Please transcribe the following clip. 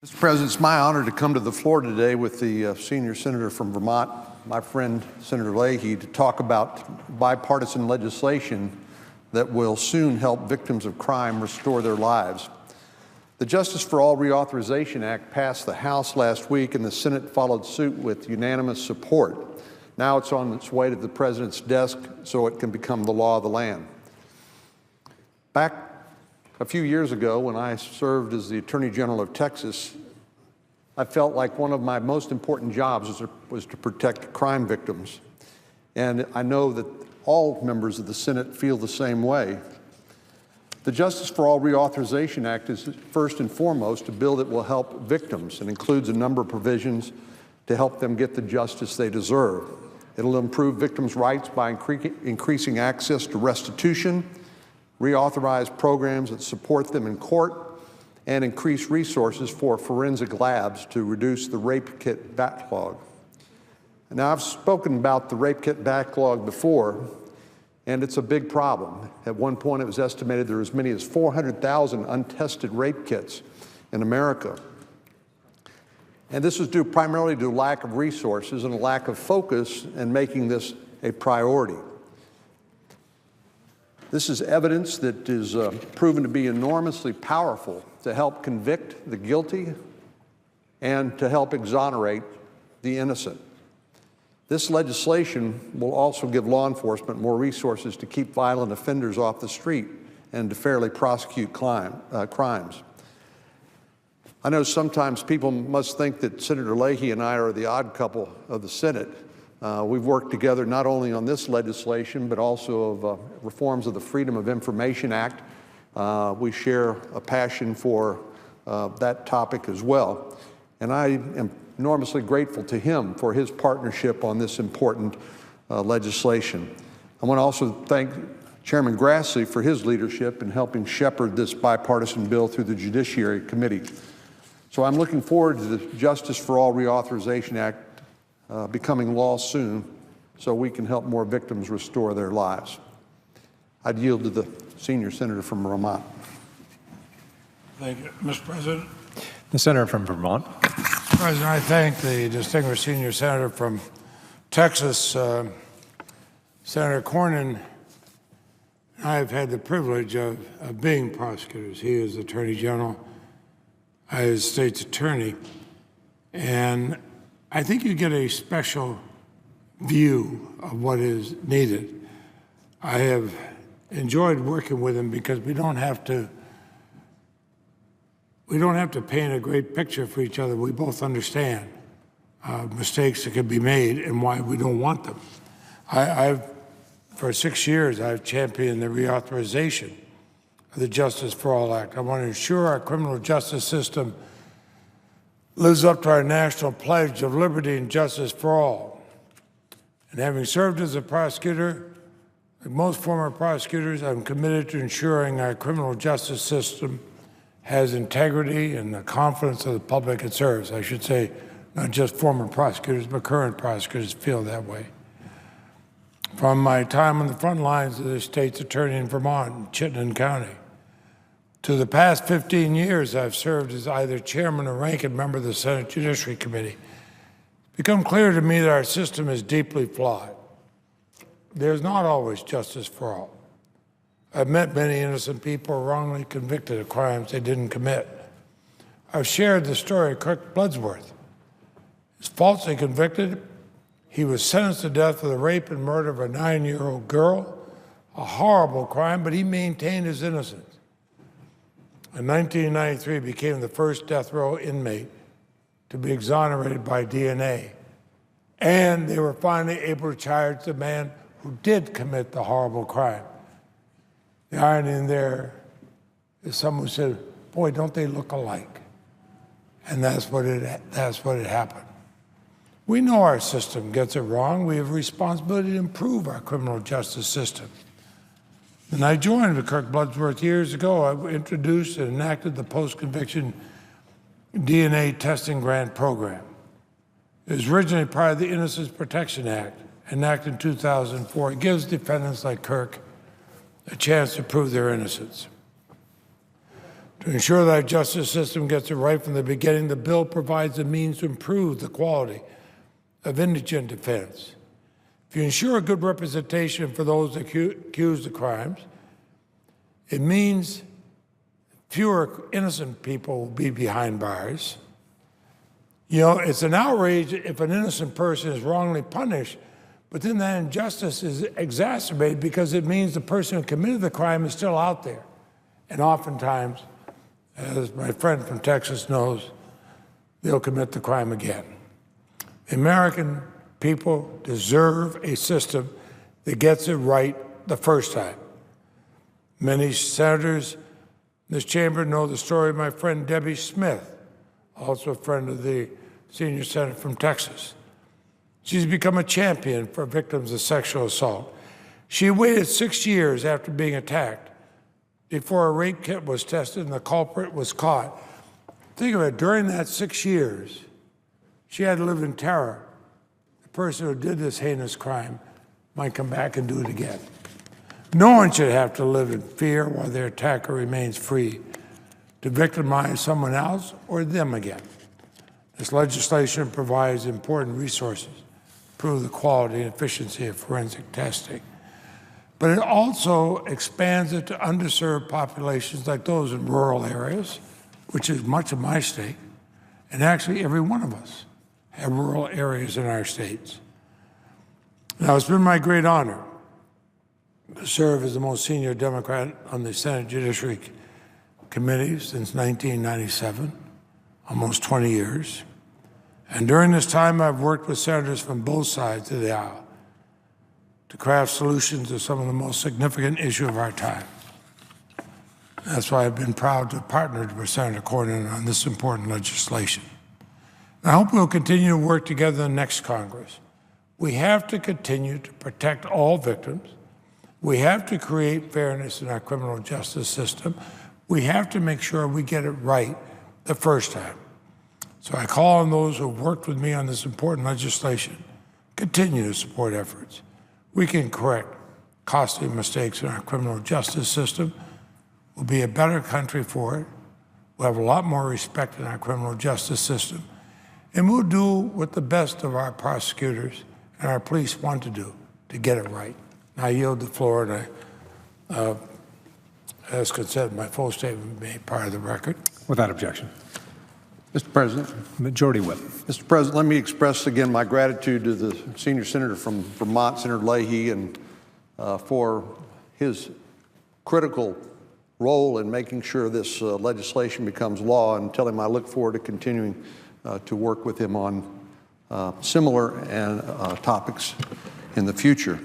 Mr. President, it's my honor to come to the floor today with the senior senator from Vermont, my friend Senator Leahy, to talk about bipartisan legislation that will soon help victims of crime restore their lives. The Justice for All Reauthorization Act passed the House last week, and the Senate followed suit with unanimous support. Now it's on its way to the President's desk so it can become the law of the land. Back a few years ago, when I served as the Attorney General of Texas, I felt like one of my most important jobs was to protect crime victims. And I know that all members of the Senate feel the same way. The Justice for All Reauthorization Act is first and foremost a bill that will help victims and includes a number of provisions to help them get the justice they deserve. It'll improve victims' rights by increasing access to restitution, reauthorize programs that support them in court, and increase resources for forensic labs to reduce the rape kit backlog. Now, I've spoken about the rape kit backlog before, and it's a big problem. At one point, it was estimated there were as many as 400,000 untested rape kits in America. And this was due primarily to a lack of resources and a lack of focus in making this a priority. This is evidence that is proven to be enormously powerful to help convict the guilty and to help exonerate the innocent. This legislation will also give law enforcement more resources to keep violent offenders off the street and to fairly prosecute crimes. I know sometimes people must think that Senator Leahy and I are the odd couple of the Senate. We've worked together not only on this legislation, but also of reforms of the Freedom of Information Act. We share a passion for that topic as well. And I am enormously grateful to him for his partnership on this important legislation. I want to also thank Chairman Grassley for his leadership in helping shepherd this bipartisan bill through the Judiciary Committee. So I'm looking forward to the Justice for All Reauthorization Act becoming law soon so we can help more victims restore their lives. I'd yield to the senior senator from Vermont. Thank you, Mr. President. The senator from Vermont. President, I thank the distinguished senior senator from Texas, Senator Cornyn. I've had the privilege of being prosecutors. He is Attorney General, I is State's Attorney, and I think you get a special view of what is needed. I have enjoyed working with him because we don't have to paint a great picture for each other. We both understand mistakes that could be made and why we don't want them. For 6 years, I've championed the reauthorization of the Justice for All Act. I want to ensure our criminal justice system lives up to our national pledge of liberty and justice for all. And having served as a prosecutor, like most former prosecutors, I'm committed to ensuring our criminal justice system has integrity and the confidence of the public it serves. I should say, not just former prosecutors, but current prosecutors feel that way. From my time on the front lines of the state's attorney in Vermont, in Chittenden County, to the past 15 years, I've served as either chairman or ranking member of the Senate Judiciary Committee. It's become clear to me that our system is deeply flawed. There's not always justice for all. I've met many innocent people wrongly convicted of crimes they didn't commit. I've shared the story of Kirk Bloodsworth. He's falsely convicted. He was sentenced to death for the rape and murder of a 9-year-old girl, a horrible crime, but he maintained his innocence. In 1993, he became the first death row inmate to be exonerated by DNA. And they were finally able to charge the man who did commit the horrible crime. The irony in there is someone who said, boy, don't they look alike? And that's what it happened. We know our system gets it wrong. We have a responsibility to improve our criminal justice system. And I joined with Kirk Bloodsworth years ago. I introduced and enacted the post-conviction DNA testing grant program. It was originally part of the Innocence Protection Act, enacted in 2004. It gives defendants like Kirk a chance to prove their innocence. To ensure that our justice system gets it right from the beginning, the bill provides a means to improve the quality of indigent defense. If you ensure good representation for those accused of crimes, it means fewer innocent people will be behind bars. You know, it's an outrage if an innocent person is wrongly punished, but then that injustice is exacerbated because it means the person who committed the crime is still out there. And oftentimes, as my friend from Texas knows, they'll commit the crime again. The American people deserve a system that gets it right the first time. Many senators in this chamber know the story of my friend Debbie Smith, also a friend of the senior senator from Texas. She's become a champion for victims of sexual assault. She waited 6 years after being attacked before a rape kit was tested and the culprit was caught. Think of it, during that 6 years, she had to live in terror. The person who did this heinous crime might come back and do it again. No one should have to live in fear while their attacker remains free to victimize someone else or them again. This legislation provides important resources to improve the quality and efficiency of forensic testing. But it also expands it to underserved populations like those in rural areas, which is much of my state, and actually every one of us have rural areas in our states. Now, it's been my great honor to serve as the most senior Democrat on the Senate Judiciary Committee since 1997, almost 20 years. And during this time, I've worked with senators from both sides of the aisle to craft solutions to some of the most significant issues of our time. That's why I've been proud to have partnered with Senator Cornyn on this important legislation. And I hope we'll continue to work together in the next Congress. We have to continue to protect all victims. We have to create fairness in our criminal justice system. We have to make sure we get it right the first time. So I call on those who have worked with me on this important legislation, continue to support efforts. We can correct costly mistakes in our criminal justice system. We'll be a better country for it. We'll have a lot more respect in our criminal justice system. And we'll do what the best of our prosecutors and our police want to do to get it right. I yield the floor, and I ask consent my full statement be made part of the record. Without objection. Mr. President. Majority whip. Mr. President, let me express again my gratitude to the senior senator from Vermont, Senator Leahy, and for his critical role in making sure this legislation becomes law, and tell him I look forward to continuing to work with him on similar topics in the future.